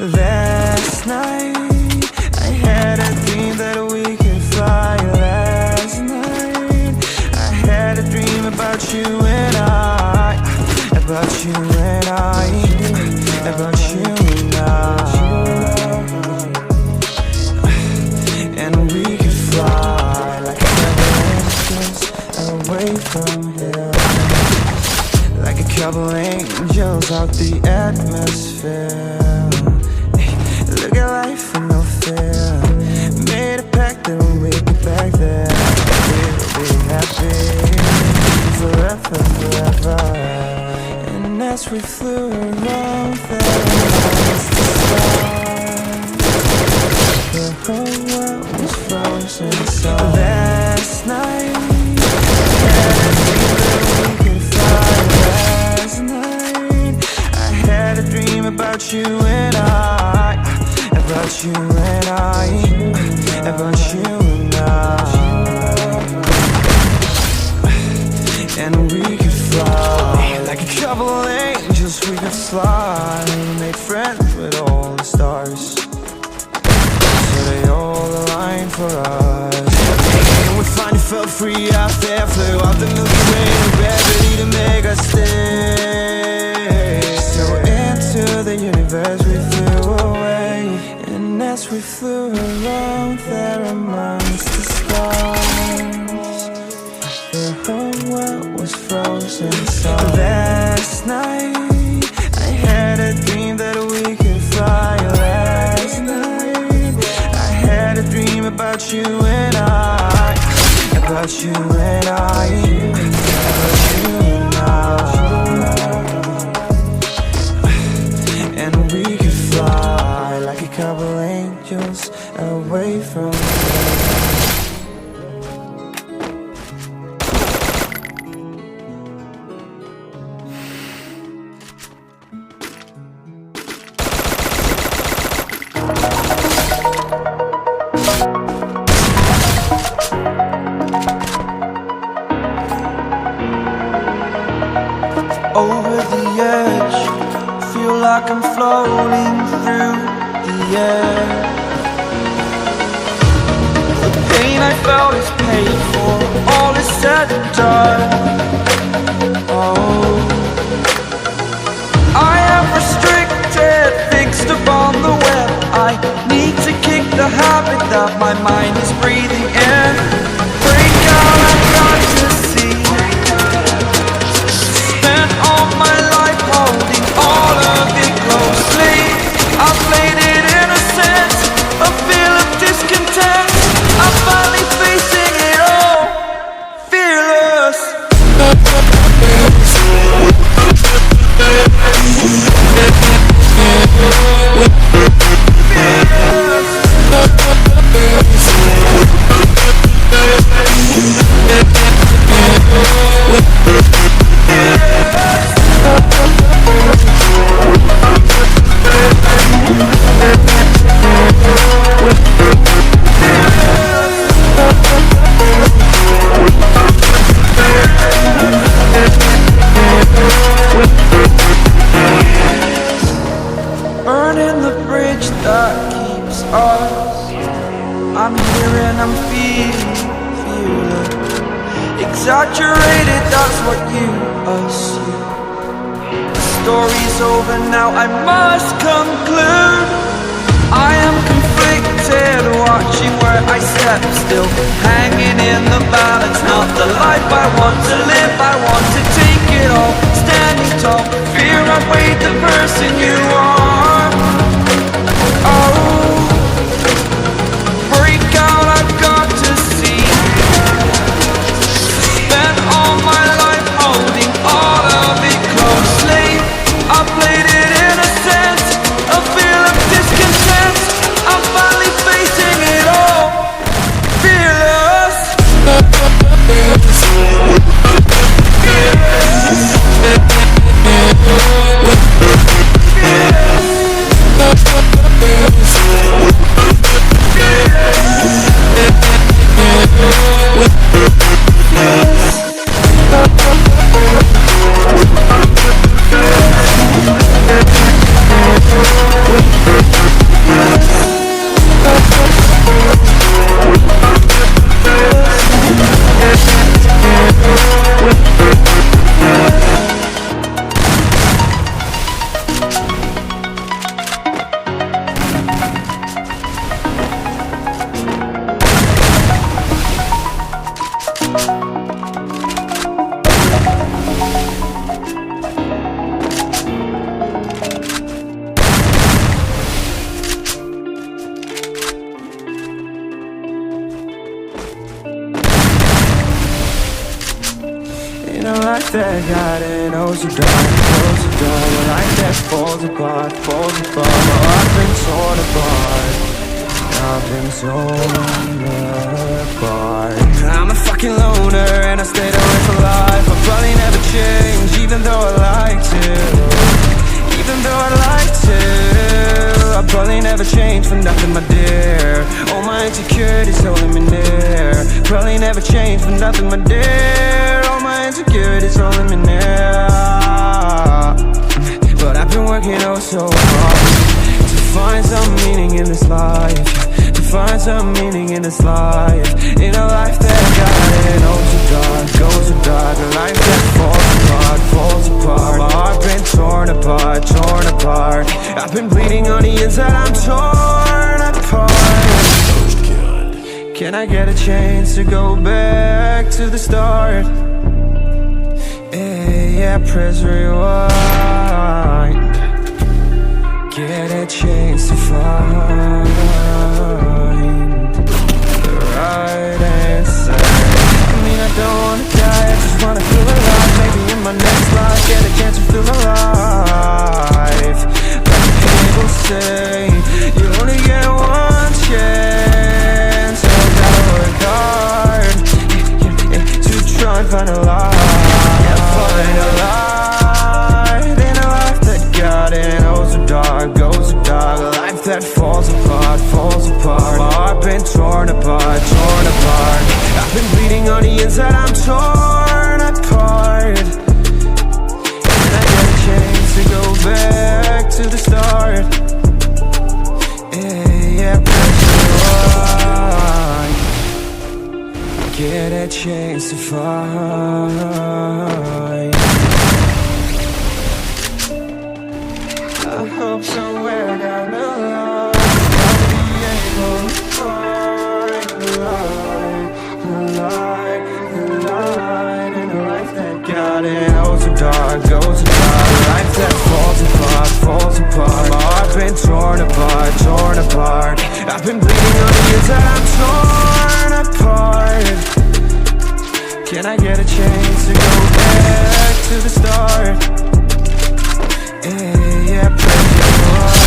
Last night I had a dream that we could fly. Last night I had a dream about you and I, about you and I, about you and I. And we could fly like angels away from here, like a couple angels out the atmosphere. Look at life with no fear. Made a pact that we'll make it back there. We'll be happy forever, forever. And as we flew around there, the whole world was frozen. So last night I had a dream that we could fly. Last night I had a dream about you and I, about you and I, about you and I. And we could fly like a couple of angels, we could fly. We made friends with all the stars, so they all aligned for us. And we finally felt free out there, flew out the Milky Way to gravity to make us stay. So into the universe we flew away. And as we flew around there amongst the stars, the whole world was frozen. So last night I had a dream that we could fly. Last night I had a dream about you and I, about you and I, about you and I. And we could fly like a couple angels away from here. Over the edge, feel like I'm floating through the air. The pain I felt is paid for, all is said and done. Oh, I am restricted, fixed upon the web. I need to kick the habit that my mind is breathing in. Break out, I've got to see. Spent all my life holding all of it closely. I played it innocent, a feel of discontent. I'm finally facing it all, fearless. Burning the bridge that keeps us. I'm here and I'm feeling exaggerated, that's what you assume. The story's over now, I must conclude. I am conflicted, watching where I step still, hanging in the balance. Not the life I want to live, I want to take it all. Standing tall, fear I've weighed the person you are. Oh, break out, I've got to see. Spent all In a life that got it, oh so dark, a life that falls apart, my heart been torn apart, I've been torn apart. I'm a fucking loner and I stayed away for life. I'll probably never change, even though I like to. Even though I'd like to, I'll probably never change for nothing, my dear. All my insecurities holding me near. Probably never change for nothing, my dear. All my insecurities holding me near. But I've been working oh so hard to find some meaning in this life. To find some meaning in this life. In a life that got it oh so dark, goes so dark. A life that falls apart. My heart been torn apart. I've been bleeding on the inside, I'm torn apart. Can I get a chance to go back to the start? Yeah, press rewind. Get a chance to find the right answer. I mean, I don't wanna die, I just wanna feel alive. Maybe in my next life, get a chance to feel alive. Like people say, you only get one chance. So I gotta work hard to try and find a light. Yeah, find a light in a life that got it oh so dark, goes so dark. A life that falls apart. My heart been torn apart. I've been bleeding on the inside, I'm torn apart. Can I get a chance to go back to the start? Yeah, press rewind. Get a chance to find. I hope somewhere down the line I'll be able to find the light in a life that got it oh so dark, goes so dark. A life that falls apart. My heart been torn apart. I've been bleeding on the inside, I'm torn apart. Can I get a chance to go back to the start? Yeah, press rewind.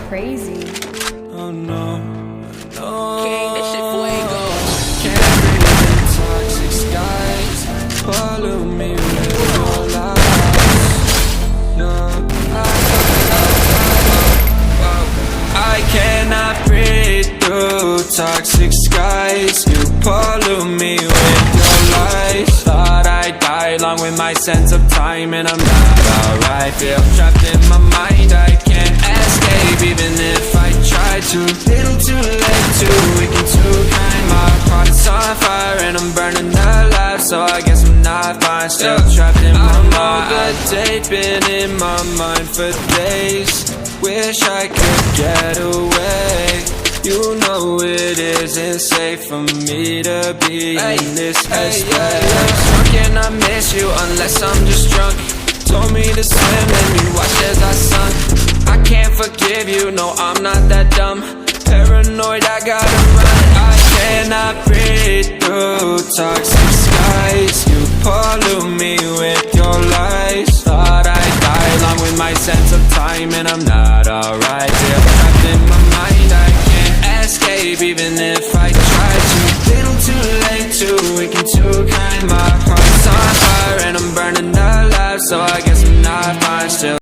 Crazy. Oh no, no. King, this shit fuego. Can't breathe in toxic skies. Follow me with your lies. No, I cannot breathe through toxic skies. You pollute me with your lies. Thought I'd die along with my sense of time, and I'm not alright. Feel trapped in my mind, I can't escape even if I try to. Little too late, too weak and too kind. My heart is on fire and I'm burning alive, so I guess I'm not fine. Still trapped in my mind. I've been in my mind for days. Wish I could get away. You know it isn't safe for me to be in this headspace. How can I miss you unless I'm just drunk? Told me to swim and you watched as I sunk. I can't forgive you, no I'm not that dumb. Paranoid, I gotta run. I cannot breathe through toxic skies. believing it